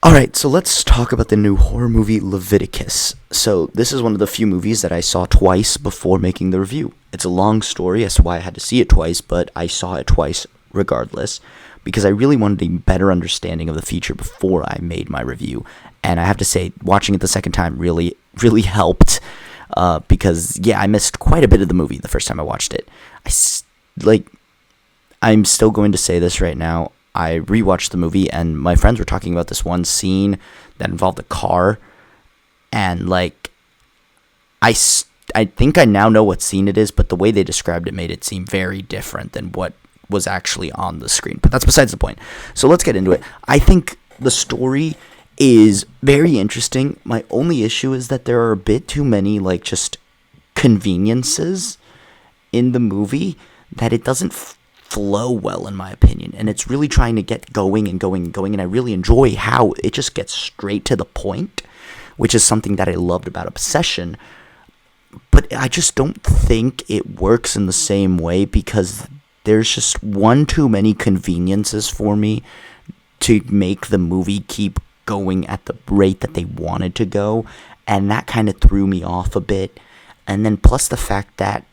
Alright, so let's talk about the new horror movie Leviticus. So, this is one of the few movies that I saw twice before making the review. It's a long story as to why I had to see it twice, but I saw it twice regardless, because I really wanted a better understanding of the feature before I made my review. And I have to say, watching it the second time really helped, because, yeah, I missed quite a bit of the movie the first time I watched it. I'm still going to say this right now. I rewatched the movie, and my friends were talking about this one scene that involved a car, and I think I now know what scene it is, but the way they described it made it seem very different than what was actually on the screen. But that's besides the point. So let's get into it. I think the story is very interesting. My only issue is that there are a bit too many just conveniences in the movie that it doesn't flow well, in my opinion, and it's really trying to get going and going and going, and I really enjoy how it just gets straight to the point, which is something that I loved about Obsession, but I just don't think it works in the same way because there's just one too many conveniences for me to make the movie keep going at the rate that they wanted to go, and that kind of threw me off a bit. And then plus the fact that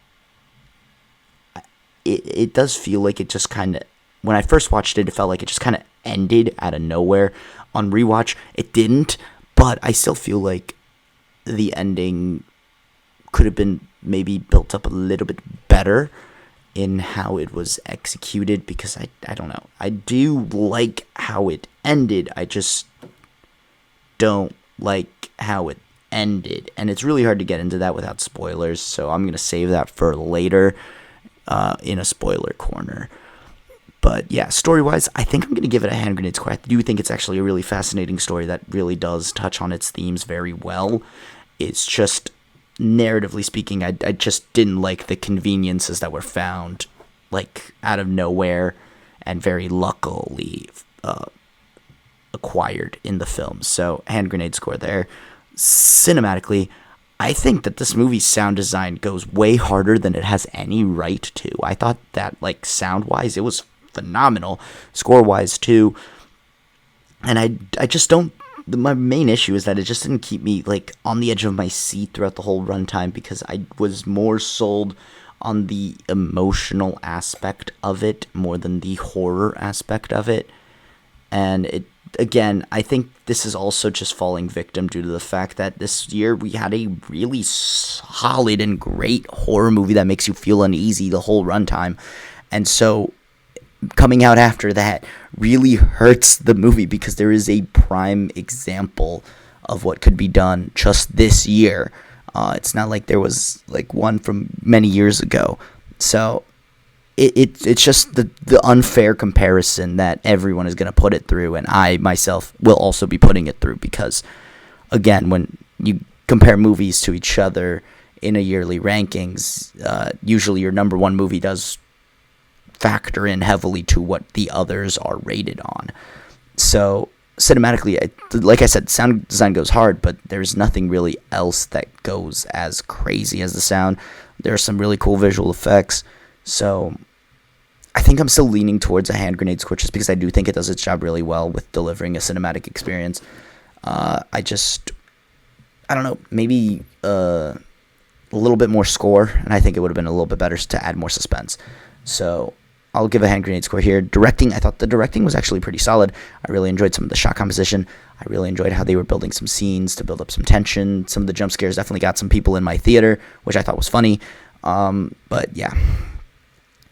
it does feel like it just kind of, when I first watched it, it felt like it just kind of ended out of nowhere. On rewatch, it didn't, but I still feel like the ending could have been maybe built up a little bit better in how it was executed, because I don't know. I do like how it ended, I just don't like how it ended, and it's really hard to get into that without spoilers, so I'm going to save that for later. In a spoiler corner. But yeah, story-wise, I think I'm going to give it a hand grenade score. I do think it's actually a really fascinating story that really does touch on its themes very well. It's just, narratively speaking, I just didn't like the conveniences that were found, out of nowhere, and very luckily acquired in the film. So, hand grenade score there. Cinematically, I think that this movie's sound design goes way harder than it has any right to. I thought that, sound-wise, it was phenomenal. Score-wise, too. And I just don't... My main issue is that it just didn't keep me, on the edge of my seat throughout the whole runtime, because I was more sold on the emotional aspect of it more than the horror aspect of it. And it, again, I think this is also just falling victim due to the fact that this year we had a really solid and great horror movie that makes you feel uneasy the whole runtime. And so coming out after that really hurts the movie, because there is a prime example of what could be done just this year. It's not like there was one from many years ago. So it's just the unfair comparison that everyone is going to put it through, and I myself will also be putting it through, because, again, when you compare movies to each other in a yearly rankings, usually your number one movie does factor in heavily to what the others are rated on. So, cinematically, like I said, sound design goes hard, but there's nothing really else that goes as crazy as the sound. There are some really cool visual effects. So, I think I'm still leaning towards a hand grenade score, just because I do think it does its job really well with delivering a cinematic experience. I don't know, maybe a little bit more score, and I think it would have been a little bit better to add more suspense. So, I'll give a hand grenade score here. Directing, I thought the directing was actually pretty solid. I really enjoyed some of the shot composition. I really enjoyed how they were building some scenes to build up some tension. Some of the jump scares definitely got some people in my theater, which I thought was funny. But yeah.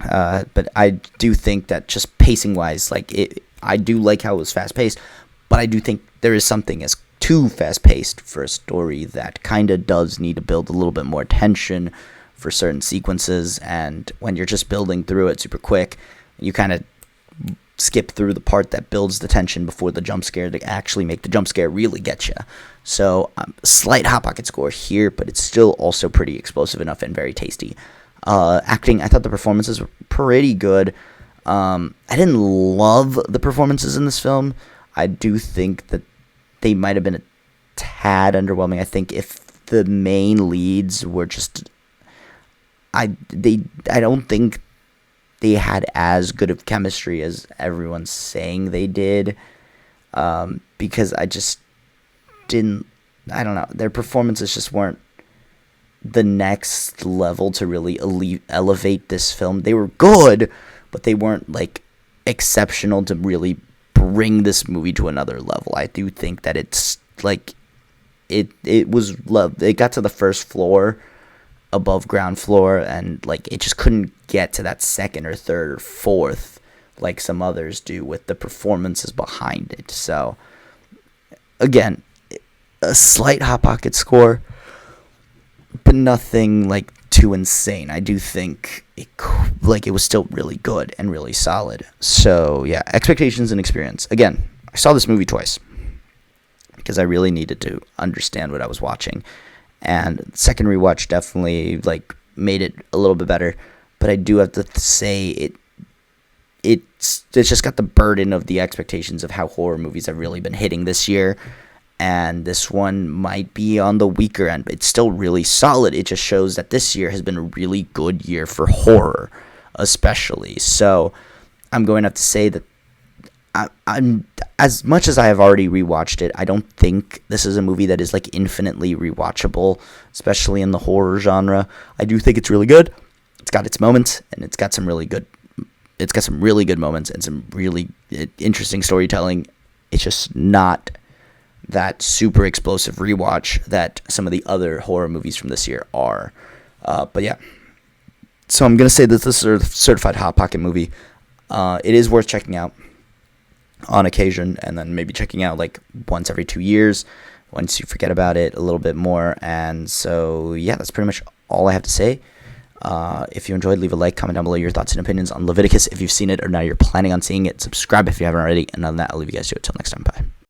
But I do think that just pacing-wise, I do like how it was fast-paced, but I do think there is something as too fast-paced for a story that kind of does need to build a little bit more tension for certain sequences, and when you're just building through it super quick, you kind of skip through the part that builds the tension before the jump scare to actually make the jump scare really get you. So, slight Hot Pocket score here, but it's still also pretty explosive enough and very tasty. Acting, I thought the performances were pretty good. I didn't love the performances in this film. I do think that they might have been a tad underwhelming. I think if the main leads were just... I don't think they had as good of chemistry as everyone's saying they did. because I just didn't. I don't know. Their performances just weren't the next level to really elevate this film. They were good, but they weren't like exceptional to really bring this movie to another level. I do think that it's like it was love. It got to the first floor above ground floor, and like it just couldn't get to that second or third or fourth like some others do with the performances behind it. So again, a slight hot pocket score, but nothing like too insane. I do think it was still really good and really solid. So yeah, expectations and experience. Again, I saw this movie twice because I really needed to understand what I was watching. And second rewatch definitely like made it a little bit better, but I do have to say it's just got the burden of the expectations of how horror movies have really been hitting this year, and this one might be on the weaker end, but it's still really solid. It just shows that this year has been a really good year for horror, especially. So I'm going to have to say that I'm as much as I have already rewatched it, I don't think this is a movie that is like infinitely rewatchable, especially in the horror genre. I do think it's really good. It's got its moments, and it's got some really good moments and some really interesting storytelling. It's just not that super explosive rewatch that some of the other horror movies from this year are. But yeah, so I'm gonna say that this is a certified hot pocket movie. It is worth checking out on occasion, and then maybe checking out like once every 2 years once you forget about it a little bit more. And so yeah, that's pretty much all I have to say. If you enjoyed, leave a like, comment down below your thoughts and opinions on Leviticus if you've seen it or now you're planning on seeing it. Subscribe if you haven't already, and other than that, I'll leave you guys to it. Till next time, bye.